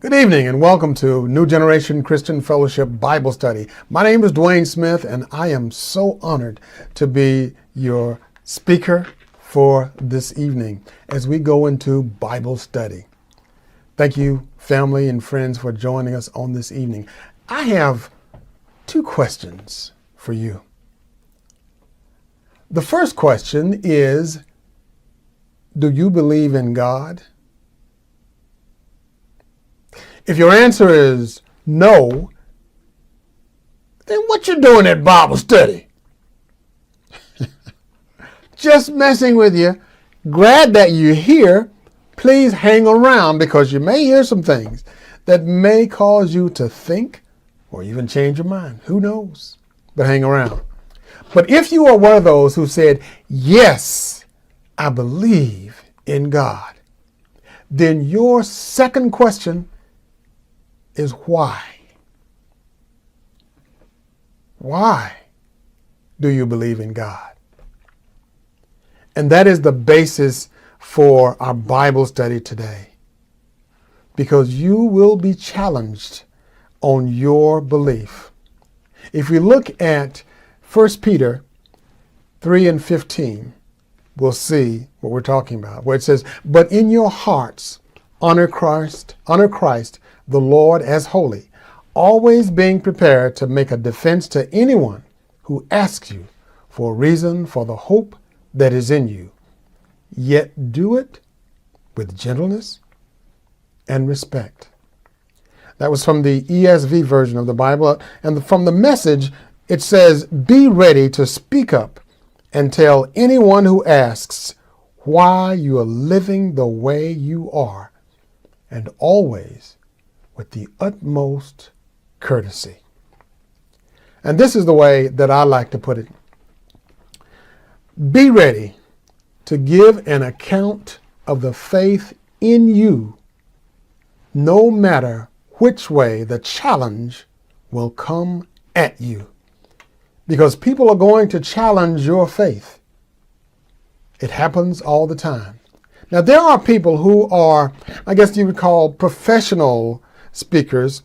Good evening and welcome to New Generation Christian Fellowship Bible Study. My name is Dwayne Smith and I am so honored to be your speaker for this evening as we go into Bible study. Thank you, family and friends, for joining us on this evening. I have two questions for you. The first question is, do you believe in God? If your answer is no, then what you doing at Bible study? Just messing with you. Glad that you're here. Please hang around because you may hear some things that may cause you to think or even change your mind. Who knows? But hang around. But if you are one of those who said, yes, I believe in God, then your second question is why? Why do you believe in God? And that is the basis for our Bible study today, because you will be challenged on your belief. If we look at 1 Peter 3:15, we'll see what we're talking about, where it says, "But in your hearts honor Christ the Lord as holy, always being prepared to make a defense to anyone who asks you for a reason for the hope that is in you. Yet do it with gentleness and respect." That was from the ESV version of the Bible. And from the Message, it says, "Be ready to speak up and tell anyone who asks why you are living the way you are, and always with the utmost courtesy. And this is the way that I like to put it. Be ready to give an account of the faith in you, no matter which way the challenge will come at you. Because people are going to challenge your faith. It happens all the time. Now, there are people who are, I guess you would call professional speakers,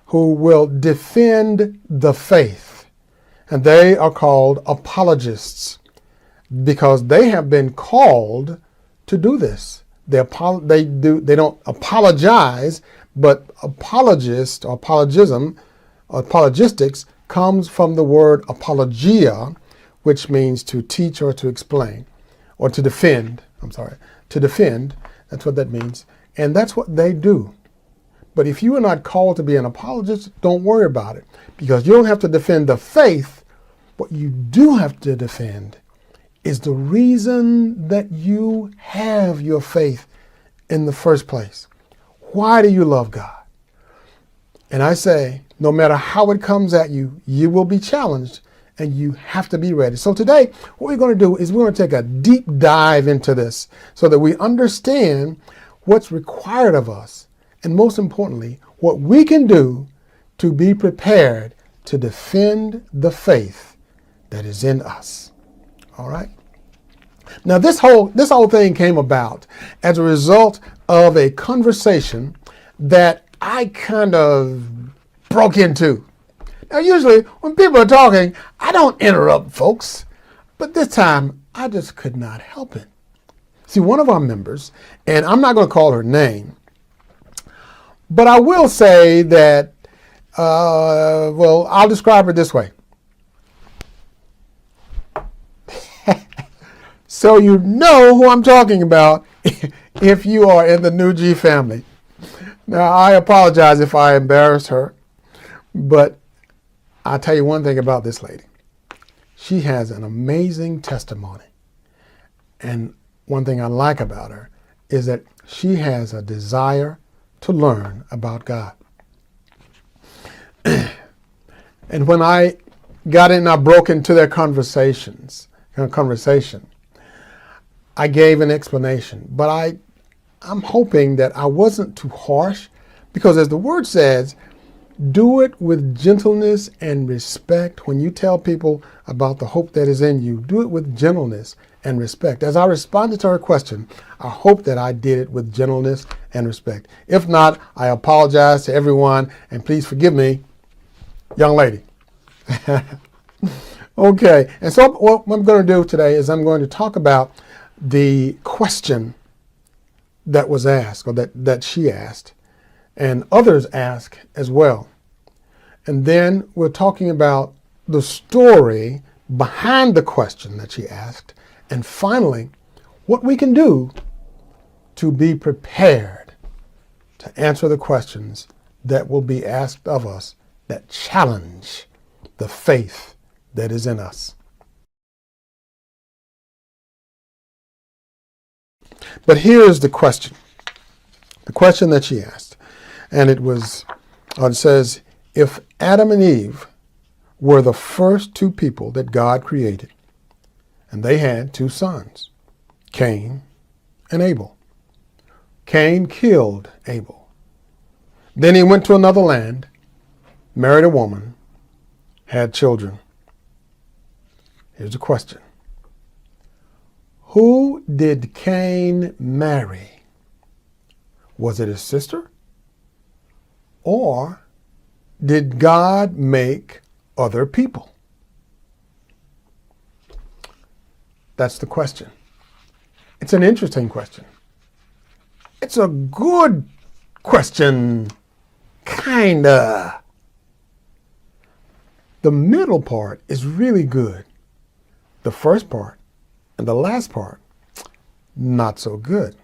who will defend the faith. And they are called apologists because they have been called to do this. They don't apologize, but apologist or apologism or apologetics comes from the word apologia, which means to teach or to explain or to defend. To defend. That's what that means. And that's what they do. But if you are not called to be an apologist, don't worry about it, because you don't have to defend the faith. What you do have to defend is the reason that you have your faith in the first place. Why do you love God? And I say, no matter how it comes at you, you will be challenged and you have to be ready. So today, what we're going to do is we're going to take a deep dive into this so that we understand what's required of us. And most importantly, what we can do to be prepared to defend the faith that is in us. All right? Now, this whole thing came about as a result of a conversation that I kind of broke into. Now, usually when people are talking, I don't interrupt folks, but this time I just could not help it. See, one of our members, and I'm not going to call her name, but I will say that, I'll describe her this way. So you know who I'm talking about if you are in the New G family. Now, I apologize if I embarrassed her, but I'll tell you one thing about this lady. She has an amazing testimony. And one thing I like about her is that she has a desire to learn about God. And when I got in, I broke into their conversation, I gave an explanation, but I'm hoping that I wasn't too harsh, because as the word says, do it with gentleness and respect. When you tell people about the hope that is in you, do it with gentleness and respect. As I responded to her question, I hope that I did it with gentleness and respect. If not, I apologize to everyone, and please forgive me, young lady. Okay, and so what I'm going to do today is I'm going to talk about the question that was asked, or that she asked, and others ask as well. And then we're talking about the story behind the question that she asked, and finally, what we can do to be prepared to answer the questions that will be asked of us that challenge the faith that is in us. But here's the question that she asked. And it says, if Adam and Eve were the first two people that God created, and they had two sons, Cain and Abel. Cain killed Abel. Then he went to another land, married a woman, had children. Here's the question. Who did Cain marry? Was it his sister? Or did God make other people? That's the question. It's an interesting question. It's a good question, kinda. The middle part is really good. The first part and the last part, not so good.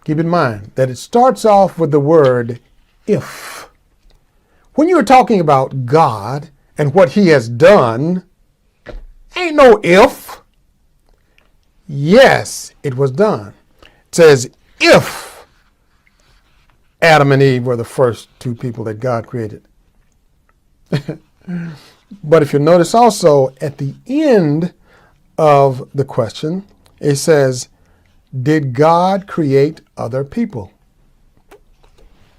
Keep in mind that it starts off with the word if. When you're talking about God and what he has done, ain't no if. Yes, it was done. It says if Adam and Eve were the first two people that God created. But if you notice also at the end of the question, it says, did God create other people?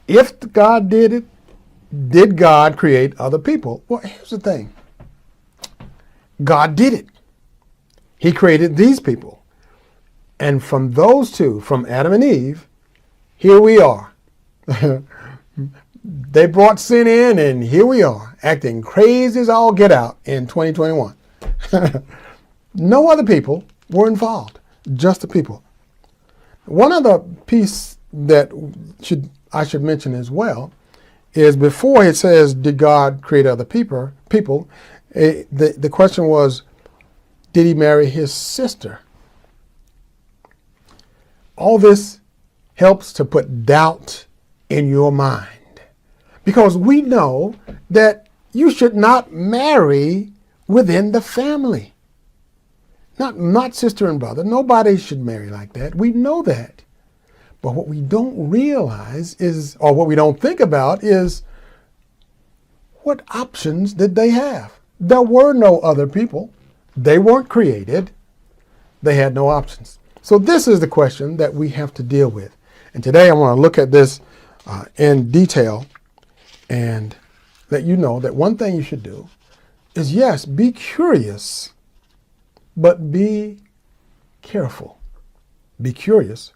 If God did it, did God create other people? Well, here's the thing. God did it. He created these people. And from those two, from Adam and Eve, here we are. They brought sin in, and here we are, acting crazy as all get out in 2021. No other people were involved, just the people. One other piece that I should mention as well is before it says, did God create other people? The question was, did he marry his sister? All this helps to put doubt in your mind, because we know that you should not marry within the family. Not sister and brother. Nobody should marry like that. We know that. But what we don't realize is, or what we don't think about is, what options did they have? There were no other people. They weren't created. They had no options. So this is the question that we have to deal with. And today I want to look at this in detail and let you know that one thing you should do is, yes, be curious, but be careful. Be curious,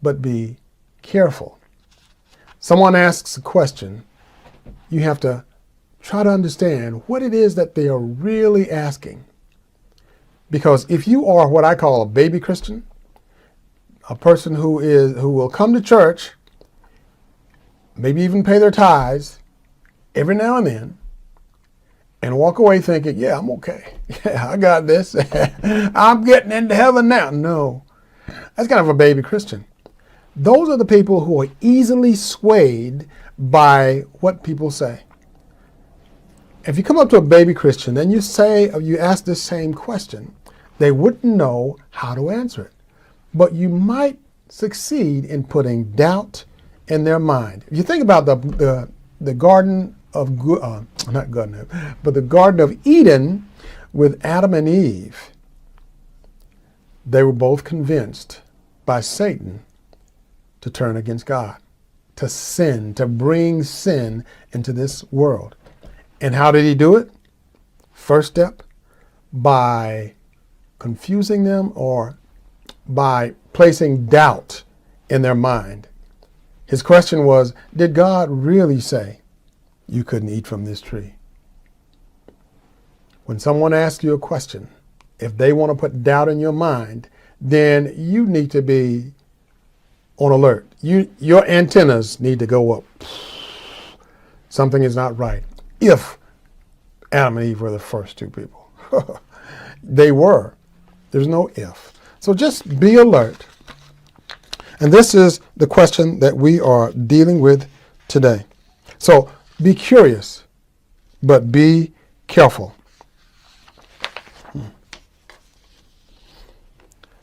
but be careful. Someone asks a question, you have to try to understand what it is that they are really asking. Because if you are what I call a baby Christian, a person who will come to church, maybe even pay their tithes every now and then, and walk away thinking, yeah, I'm okay. Yeah, I got this. I'm getting into heaven now. No, that's kind of a baby Christian. Those are the people who are easily swayed by what people say. If you come up to a baby Christian and you ask this same question, they wouldn't know how to answer it. But you might succeed in putting doubt in their mind. If you think about the Garden of the Garden of Eden with Adam and Eve, they were both convinced by Satan to turn against God, to sin, to bring sin into this world. And how did he do it? First step, by confusing them or by placing doubt in their mind. His question was, did God really say you couldn't eat from this tree? When someone asks you a question, if they want to put doubt in your mind, then you need to be on alert. Your antennas need to go up. Something is not right. If Adam and Eve were the first two people. They were. There's no if. So just be alert. And this is the question that we are dealing with today. So be curious, but be careful.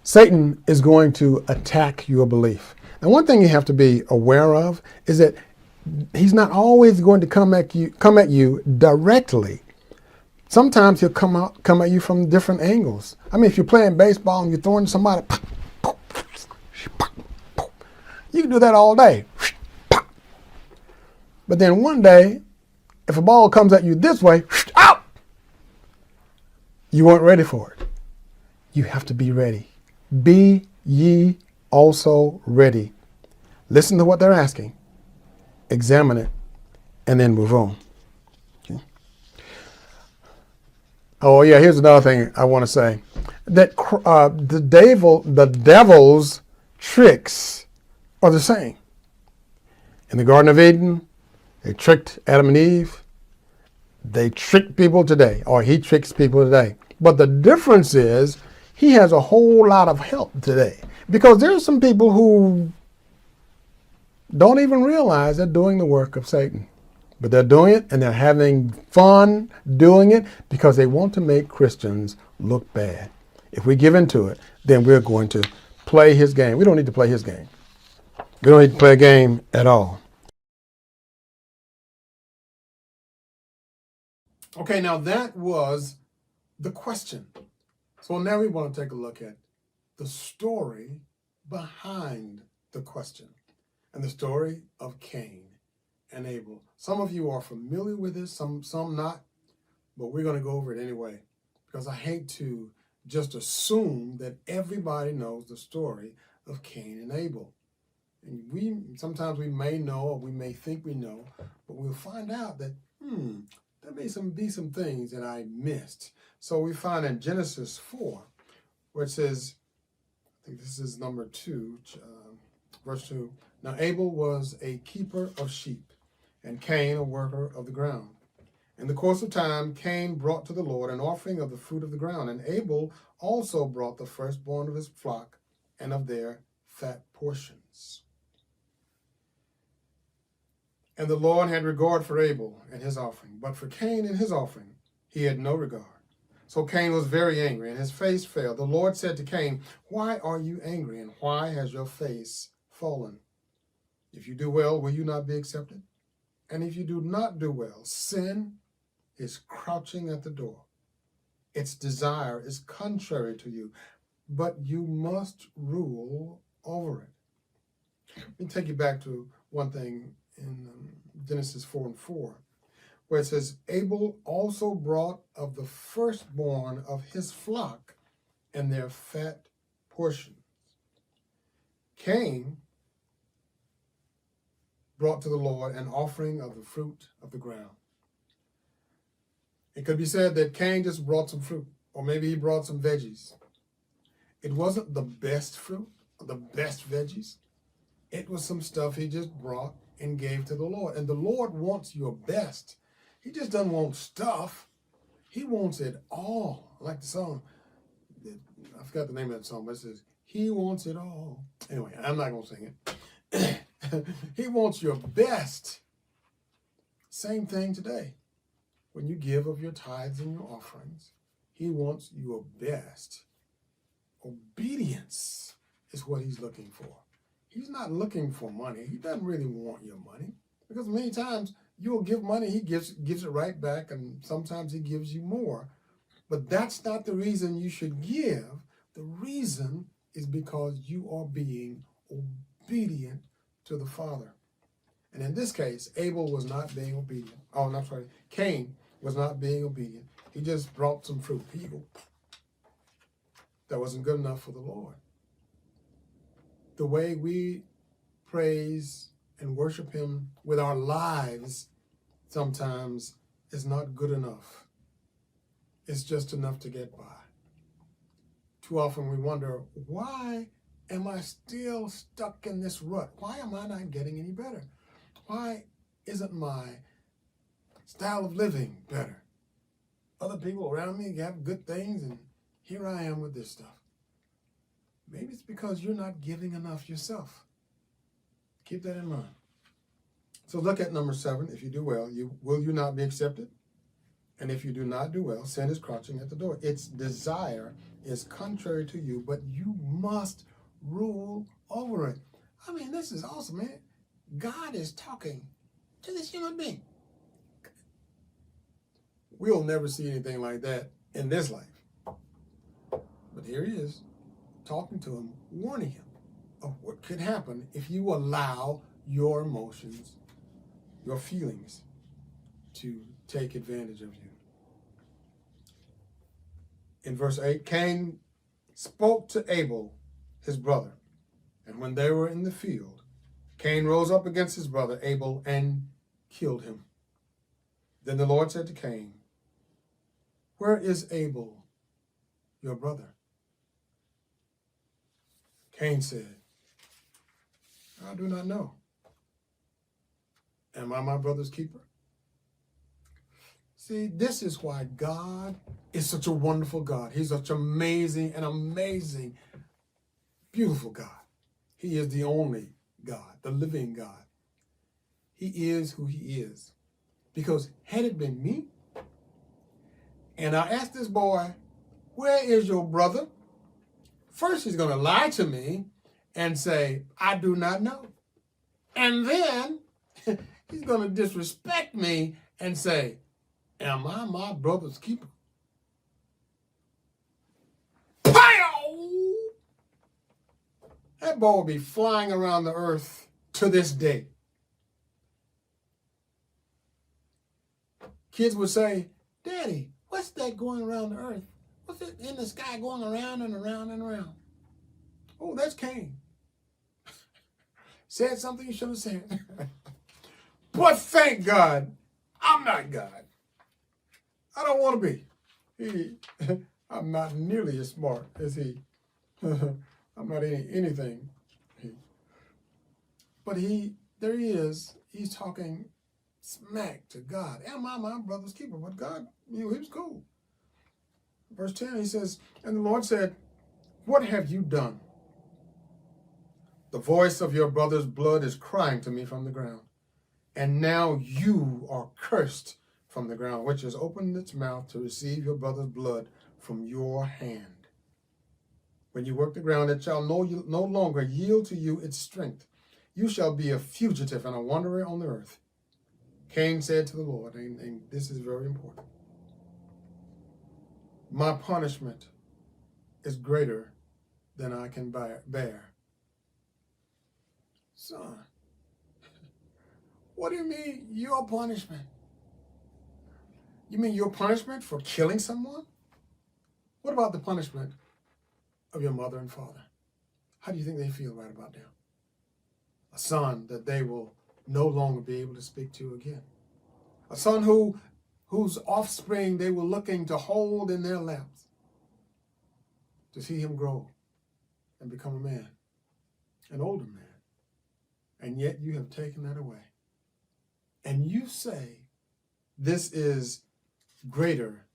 Satan is going to attack your belief. And one thing you have to be aware of is that he's not always going to come at you directly. Sometimes he'll come at you from different angles. I mean, if you're playing baseball and you're throwing somebody, you can do that all day. But then one day, if a ball comes at you this way, out! You weren't ready for it. You have to be ready. Be ye also ready. Listen to what they're asking. Examine it, and then move on. Okay. Oh yeah, here's another thing I want to say. That the devil's tricks are the same. In the Garden of Eden, they tricked Adam and Eve. They trick people today, or he tricks people today. But the difference is he has a whole lot of help today, because there are some people who don't even realize they're doing the work of Satan. But they're doing it, and they're having fun doing it because they want to make Christians look bad. If we give into it, then we're going to play his game. We don't need to play his game. We don't need to play a game at all. Okay, now that was the question. So now we want to take a look at the story behind the question and the story of Cain and Abel. Some of you are familiar with this, some not, but we're going to go over it anyway because I hate to just assume that everybody knows the story of Cain and Abel. And sometimes we may know or we may think we know, but we'll find out that there may be some things that I missed. So we find in Genesis 4 where it says, I think this is number 2, verse 2. Now Abel was a keeper of sheep, and Cain a worker of the ground. In the course of time, Cain brought to the Lord an offering of the fruit of the ground, and Abel also brought the firstborn of his flock and of their fat portions. And the Lord had regard for Abel and his offering, but for Cain and his offering he had no regard. So Cain was very angry, and his face fell. The Lord said to Cain, "Why are you angry, and why has your face fallen? If you do well, will you not be accepted? And if you do not do well, sin is crouching at the door. Its desire is contrary to you, but you must rule over it." Let me take you back to one thing in Genesis 4 and 4, where it says, Abel also brought of the firstborn of his flock and their fat portions. Cain brought to the Lord an offering of the fruit of the ground. It could be said that Cain just brought some fruit, or maybe he brought some veggies. It wasn't the best fruit, or the best veggies. It was some stuff he just brought and gave to the Lord. And the Lord wants your best. He just doesn't want stuff. He wants it all. I like the song. I forgot the name of that song, but it says, He wants it all. Anyway, I'm not going to sing it. He wants your best. Same thing today. When you give of your tithes and your offerings, He wants your best. Obedience is what He's looking for. He's not looking for money. He doesn't really want your money, because many times you'll give money, He gives it right back, and sometimes He gives you more. But that's not the reason you should give. The reason is because you are being obedient to the Father. And in this case, Abel was not being obedient. Oh, no, sorry. Cain was not being obedient. He just brought some fruit. That wasn't good enough for the Lord. The way we praise and worship Him with our lives sometimes is not good enough. It's just enough to get by. Too often we wonder, why am I still stuck in this rut? Why am I not getting any better? Why isn't my style of living better? Other people around me have good things, and here I am with this stuff. Maybe it's because you're not giving enough yourself. Keep that in mind. So look at number 7. If you do well, will you not be accepted? And if you do not do well, sin is crouching at the door. Its desire is contrary to you, but you must rule over it. I mean, this is awesome, man. God is talking to this human being. We'll never see anything like that in this life. But here He is, talking to him, warning him of what could happen if you allow your emotions, your feelings, to take advantage of you. In verse 8, Cain spoke to Abel, his brother, and when they were in the field, Cain rose up against his brother Abel and killed him. Then the Lord said to Cain, "Where is Abel, your brother?" Cain said, "I do not know. Am I my brother's keeper?" See, this is why God is such a wonderful God. He's such an amazing, beautiful God. He is the only God, the living God. He is who He is. Because had it been me, and I asked this boy, "Where is your brother?" First, he's going to lie to me and say, "I do not know." And then he's going to disrespect me and say, Am I my brother's keeper? Pow! That ball will be flying around the earth to this day. Kids would say, Daddy, what's that going around the earth? What's it in the sky going around and around and around? Oh, that's Cain. Said something you should have said. But thank God, I'm not God. I don't want to be. I'm not nearly as smart as he. I'm not anything. But there he is. He's talking smack to God. Am I my brother's keeper? But God, he was cool. Verse 10, he says, and the Lord said, what have you done? The voice of your brother's blood is crying to me from the ground. And now you are cursed from the ground, which has opened its mouth to receive your brother's blood from your hand. When you work the ground, it shall no longer yield to you its strength. You shall be a fugitive and a wanderer on the earth. Cain said to the Lord, and this is very important, my punishment is greater than I can bear. Son, what do you mean your punishment? You mean your punishment for killing someone? What about the punishment of your mother and father? How do you think they feel right about now? A son that they will no longer be able to speak to again. A son whose offspring they were looking to hold in their laps, to see him grow and become a man, an older man. And yet you have taken that away. And you say this is greater,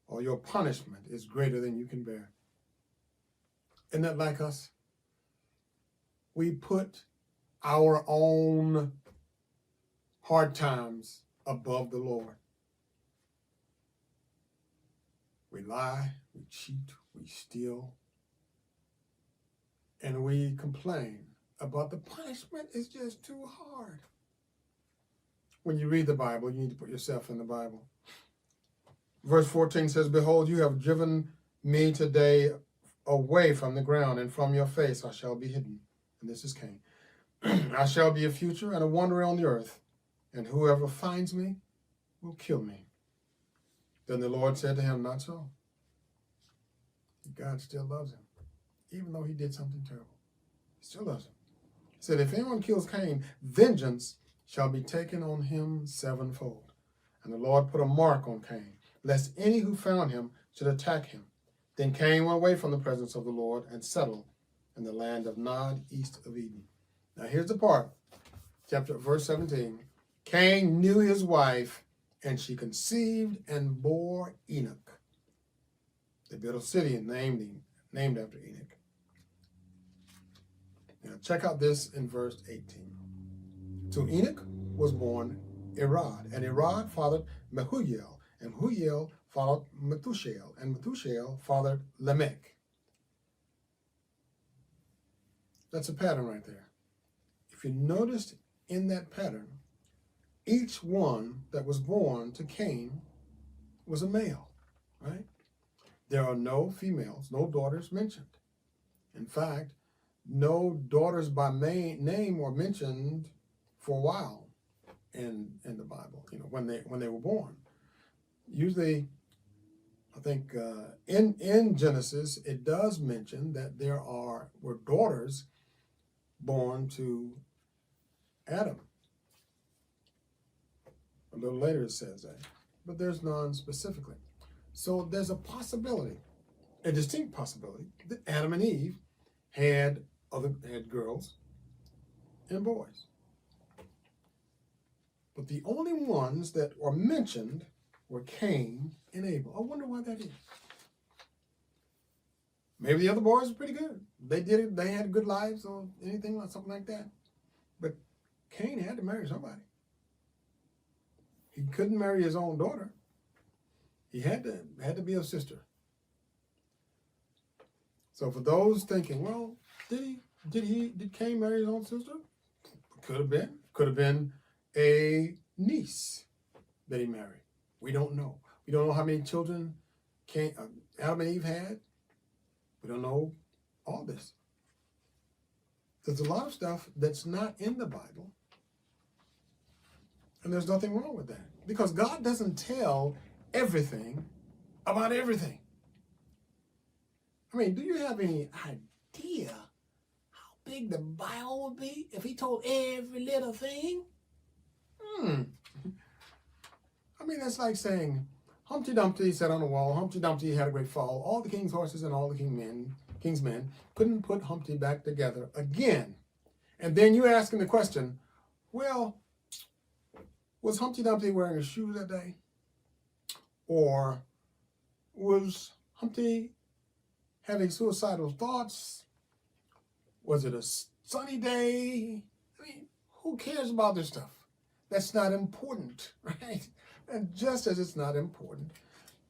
or your punishment is greater than you can bear. Isn't that like us? We put our own hard times above the Lord. We lie, we cheat, we steal, and we complain about the punishment is just too hard. When you read the Bible, you need to put yourself in the Bible. Verse 14 says, behold, you have driven me today away from the ground, and from your face I shall be hidden. And this is Cain. I shall be a future and a wanderer on the earth, and whoever finds me will kill me. Then the Lord said to him, not so. God still loves him, even though he did something terrible. He still loves him. He said, if anyone kills Cain, vengeance shall be taken on him sevenfold. And the Lord put a mark on Cain, lest any who found him should attack him. Then Cain went away from the presence of the Lord and settled in the land of Nod, east of Eden. Now here's the part, verse 17. Cain knew his wife, and she conceived and bore Enoch. They built a city named after Enoch. Now check out this in verse 18. To Enoch was born Irad, and Irad fathered Mehujael, and Mehujael fathered Methushael, and Methushael fathered Lamech. That's a pattern right there. If you noticed in that pattern, each one that was born to Cain was a male, right? There are no females, no daughters mentioned. In fact, no daughters by name were mentioned for a while in the Bible, when they were born. Usually, I think in Genesis, it does mention that there were daughters born to Adam. A little later it says that, but there's none specifically. So there's a possibility, a distinct possibility, that Adam and Eve had girls and boys. But the only ones that are mentioned were Cain and Abel. I wonder why that is. Maybe the other boys were pretty good. They did it. They had good lives or something like that. But Cain had to marry somebody. He couldn't marry his own daughter. He had to be a sister. So for those thinking, well, did Cain marry his own sister? Could have been. Could have been a niece that he married. We don't know. We don't know how many children Adam and Eve had. We don't know all this. There's a lot of stuff that's not in the Bible, and there's nothing wrong with that, because God doesn't tell everything about everything. I mean, do you have any idea how big the Bible would be if he told every little thing? I mean, that's like saying Humpty Dumpty sat on the wall. Humpty Dumpty had a great fall. All the king's horses and all the king's men couldn't put Humpty back together again. And then you're asking the question, well, was Humpty Dumpty wearing his shoes that day? Or was Humpty having suicidal thoughts? Was it a sunny day? I mean, who cares about this stuff? That's not important, right? And just as it's not important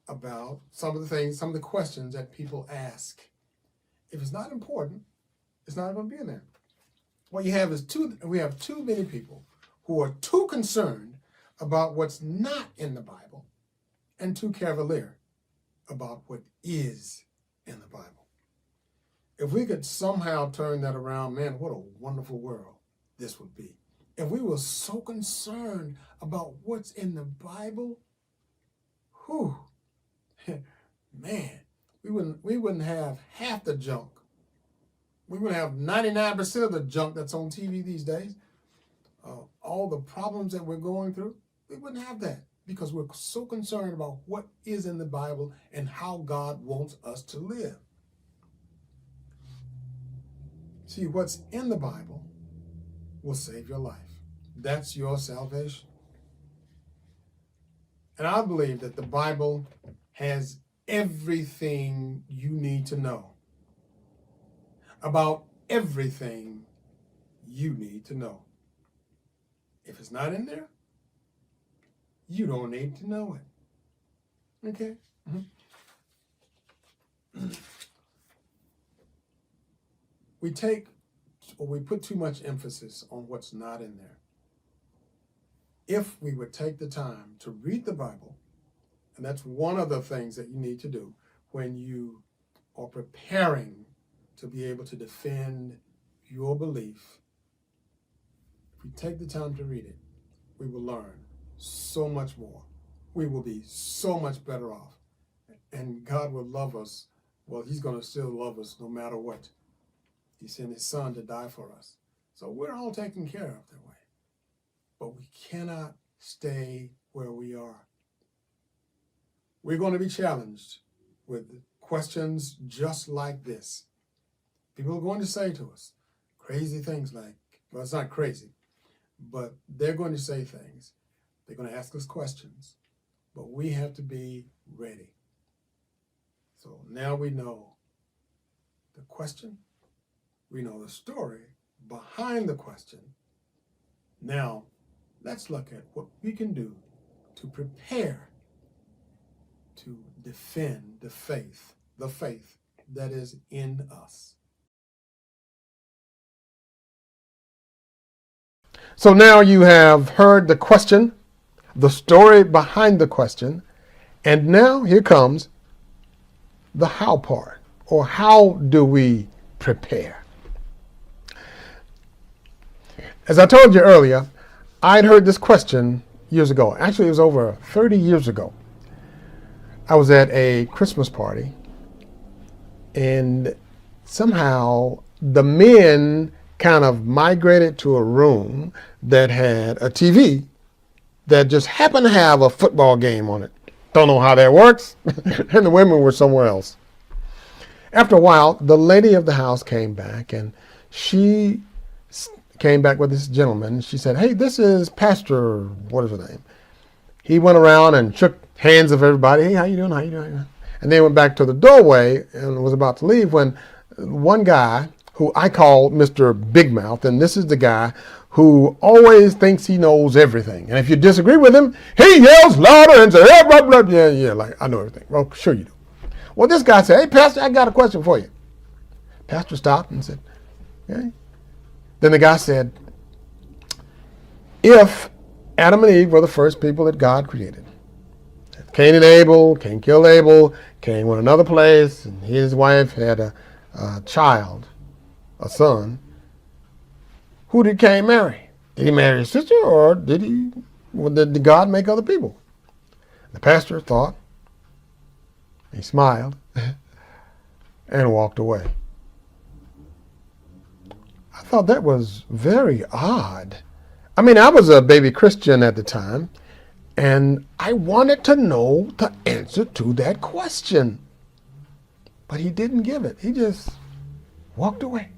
about some of the questions that people ask. If it's not important, it's not going to be in there. What you have is we have too many people who are too concerned about what's not in the Bible and too cavalier about what is in the Bible. If we could somehow turn that around, man, what a wonderful world this would be. If we were so concerned about what's in the Bible, man, we wouldn't have half the junk. We wouldn't have 99% of the junk that's on TV these days. All the problems that we're going through, we wouldn't have that, because we're so concerned about what is in the Bible and how God wants us to live. See, what's in the Bible will save your life. That's your salvation. And I believe that the Bible has everything you need to know about everything you need to know. If it's not in there, you don't need to know it. Okay? We put too much emphasis on what's not in there. If we would take the time to read the Bible, and that's one of the things that you need to do when you are preparing to be able to defend your belief. If we take the time to read it, we will learn so much more. We will be so much better off. And God will love us. Well, he's going to still love us no matter what. He sent his son to die for us. So we're all taken care of that way. But we cannot stay where we are. We're going to be challenged with questions just like this. People are going to say to us crazy things like, well, it's not crazy, but they're going to say things. They're going to ask us questions, but we have to be ready. So now we know the question, we know the story behind the question. Now, let's look at what we can do to prepare to defend the faith that is in us. So now you have heard the question, the story behind the question, and now here comes the how part, or how do we prepare? As I told you earlier, I'd heard this question years ago. Actually, it was over 30 years ago. I was at a Christmas party, and somehow the men kind of migrated to a room that had a TV that just happened to have a football game on it. Don't know how that works. And the women were somewhere else. After a while, the lady of the house came back, and she came back with this gentleman. She said, "Hey, this is Pastor, what is her name?" He went around and shook hands of everybody. "Hey, how you doing? How you doing?" And then went back to the doorway and was about to leave when one guy, who I call Mr. Big Mouth, and this is the guy who always thinks he knows everything. And if you disagree with him, he yells louder and says, "Hey, blah, blah, blah." Yeah, like, I know everything. Well, sure you do. Well, this guy said, "Hey, Pastor, I got a question for you." Pastor stopped and said, "Okay." Then the guy said, "If Adam and Eve were the first people that God created, Cain and Abel, Cain killed Abel. Cain went another place, and his wife had a child, a son. Who did Cain marry? Did he marry his sister, or did God make other people? The pastor thought, he smiled, and walked away. I thought that was very odd. I mean, I was a baby Christian at the time, and I wanted to know the answer to that question. But he didn't give it. He just walked away.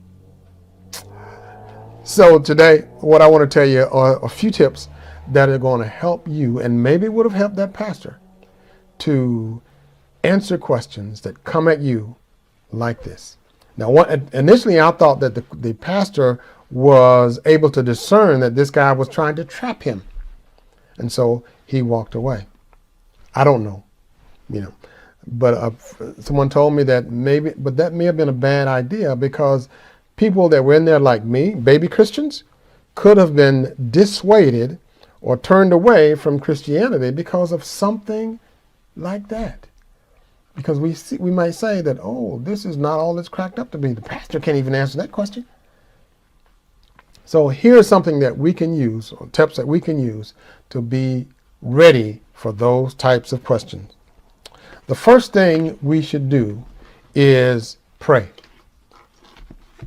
So today, what I want to tell you are a few tips that are going to help you, and maybe would have helped that pastor, to answer questions that come at you like this. Now, initially I thought that the pastor was able to discern that this guy was trying to trap him. And so he walked away. I don't know, but someone told me that that may have been a bad idea, because people that were in there like me, baby Christians, could have been dissuaded or turned away from Christianity because of something like that. Because we might say that, oh, this is not all it's cracked up to be. The pastor can't even answer that question. So here's something that we can use, or tips that we can use to be ready for those types of questions. The first thing we should do is pray.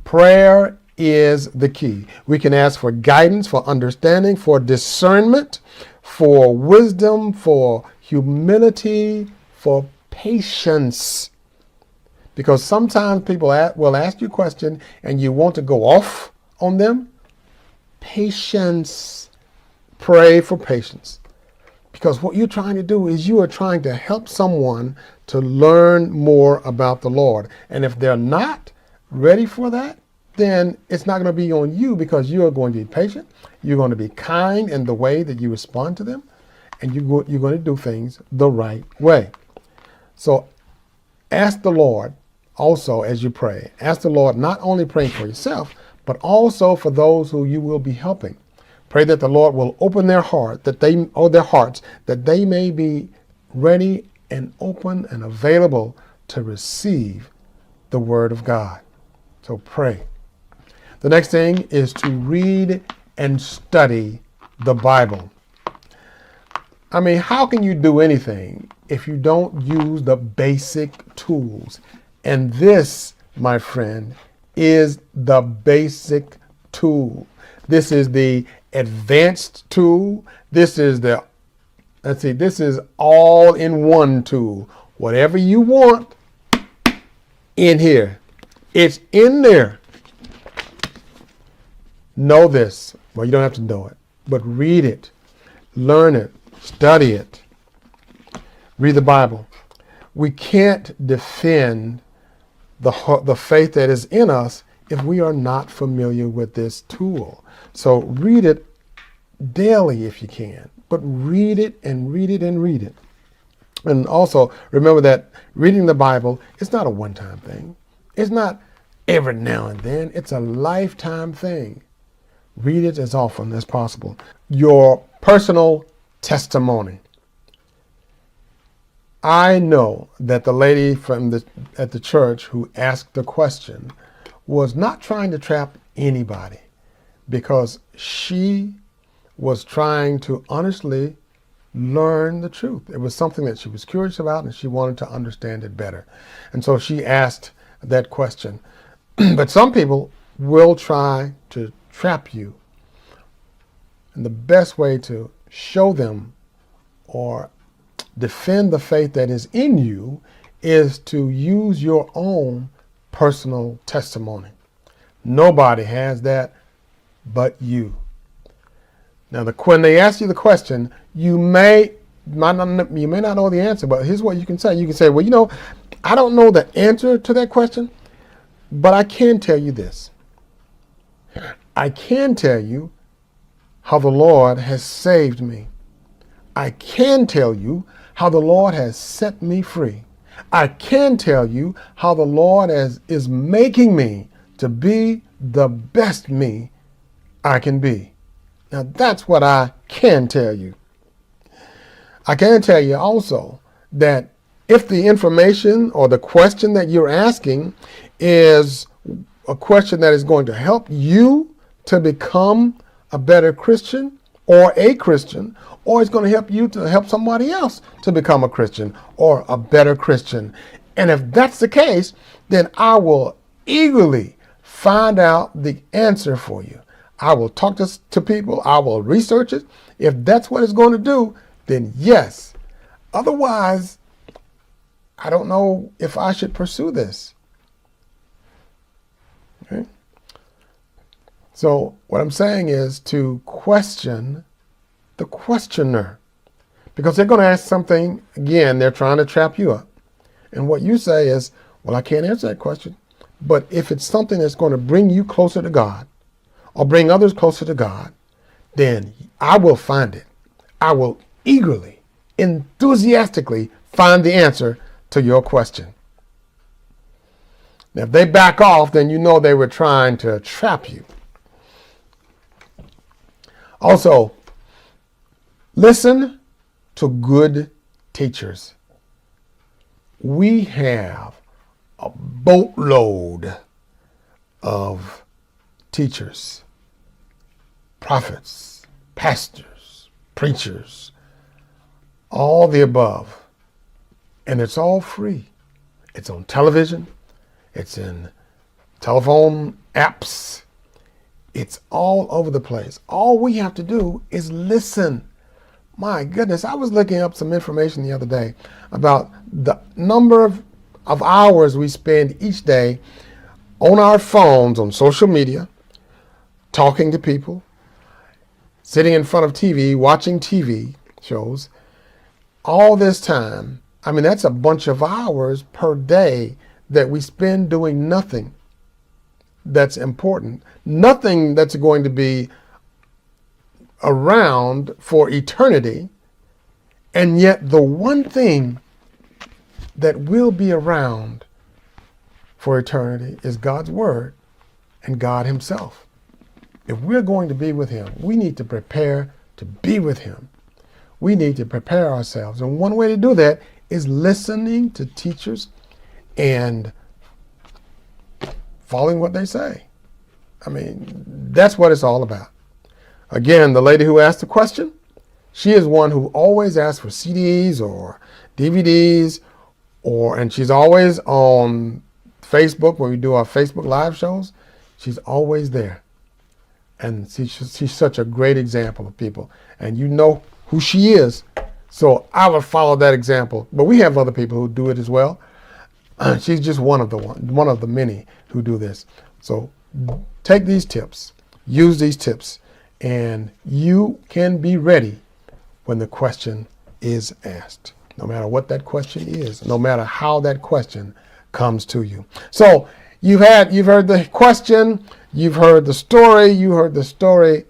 Prayer is the key. We can ask for guidance, for understanding, for discernment, for wisdom, for humility, for patience. Because sometimes people will ask you a question and you want to go off on them. Patience. Pray for patience. Because what you're trying to do is you are trying to help someone to learn more about the Lord. And if they're not ready for that, then it's not going to be on you, because you are going to be patient. You're going to be kind in the way that you respond to them, and you're going to do things the right way. So ask the Lord also as you pray. Ask the Lord, not only praying for yourself, but also for those who you will be helping. Pray that the Lord will open their hearts, that they may be ready and open and available to receive the Word of God. So pray. The next thing is to read and study the Bible. I mean, how can you do anything if you don't use the basic tools? And this, my friend, is the basic tool. This is the advanced tool. This is this is all in one tool. Whatever you want in here, it's in there. Know this. Well, you don't have to know it, but read it, learn it, study it. Read the Bible. We can't defend the faith that is in us if we are not familiar with this tool. So read it daily if you can, but read it and read it and read it. And also remember that reading the Bible is not a one-time thing. It's not every now and then. It's a lifetime thing. Read it as often as possible. Your personal testimony. I know that the lady at the church who asked the question was not trying to trap anybody, because she was trying to honestly learn the truth. It was something that she was curious about, and she wanted to understand it better. And so she asked that question. But some people will try to trap you. And the best way to show them or defend the faith that is in you is to use your own personal testimony. Nobody has that but you. Now, when they ask you the question, you may not know the answer, but here's what you can say. You can say, well, I don't know the answer to that question, but I can tell you this. I can tell you how the Lord has saved me. I can tell you how the Lord has set me free. I can tell you how the Lord is making me to be the best me I can be. Now that's what I can tell you. I can tell you also that if the information or the question that you're asking is a question that is going to help you to become a better Christian or a Christian, or it's going to help you to help somebody else to become a Christian or a better Christian. And if that's the case, then I will eagerly find out the answer for you. I will talk to people. I will research it. If that's what it's going to do, then yes. Otherwise, I don't know if I should pursue this. Okay? So what I'm saying is to question the questioner, because they're going to ask something. Again, they're trying to trap you up. And what you say is, well, I can't answer that question. But if it's something that's going to bring you closer to God or bring others closer to God, then I will find it. I will eagerly, enthusiastically find the answer to your question. Now, if they back off, then you know they were trying to trap you. Also, listen to good teachers. We have a boatload of teachers, prophets, pastors, preachers, all the above. And it's all free. It's on television. It's in telephone apps. It's all over the place. All we have to do is listen. My goodness, I was looking up some information the other day about the number of hours we spend each day on our phones, on social media, talking to people, sitting in front of TV, watching TV shows. All this time, I mean, that's a bunch of hours per day that we spend doing nothing that's important, nothing that's going to be around for eternity, and yet the one thing that will be around for eternity is God's Word and God Himself. If we're going to be with Him, we need to prepare to be with Him. We need to prepare ourselves. And one way to do that is listening to teachers and following what they say. I mean, that's what it's all about. Again, the lady who asked the question, she is one who always asks for CDs or DVDs, and she's always on Facebook when we do our Facebook live shows. She's always there. And she's such a great example of people. And you know who she is. So I would follow that example. But we have other people who do it as well. She's just one of the many who do this. So take these tips, use these tips, and you can be ready when the question is asked, no matter what that question is, no matter how that question comes to you. So you've heard the question, you've heard the story, you heard the story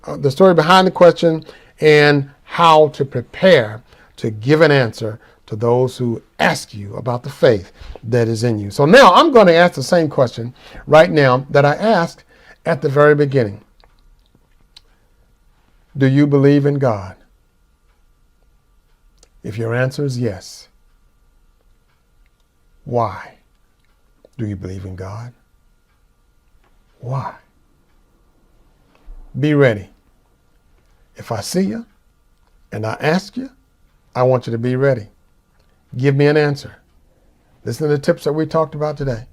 behind the question, and how to prepare to give an answer to those who ask you about the faith that is in you. So now I'm going to ask the same question right now that I asked at the very beginning. Do you believe in God? If your answer is yes, why do you believe in God? Why? Be ready. If I see you and I ask you, I want you to be ready. Give me an answer. Listen to the tips that we talked about today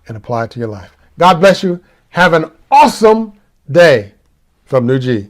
and apply it to your life. God bless you. Have an awesome day from New G.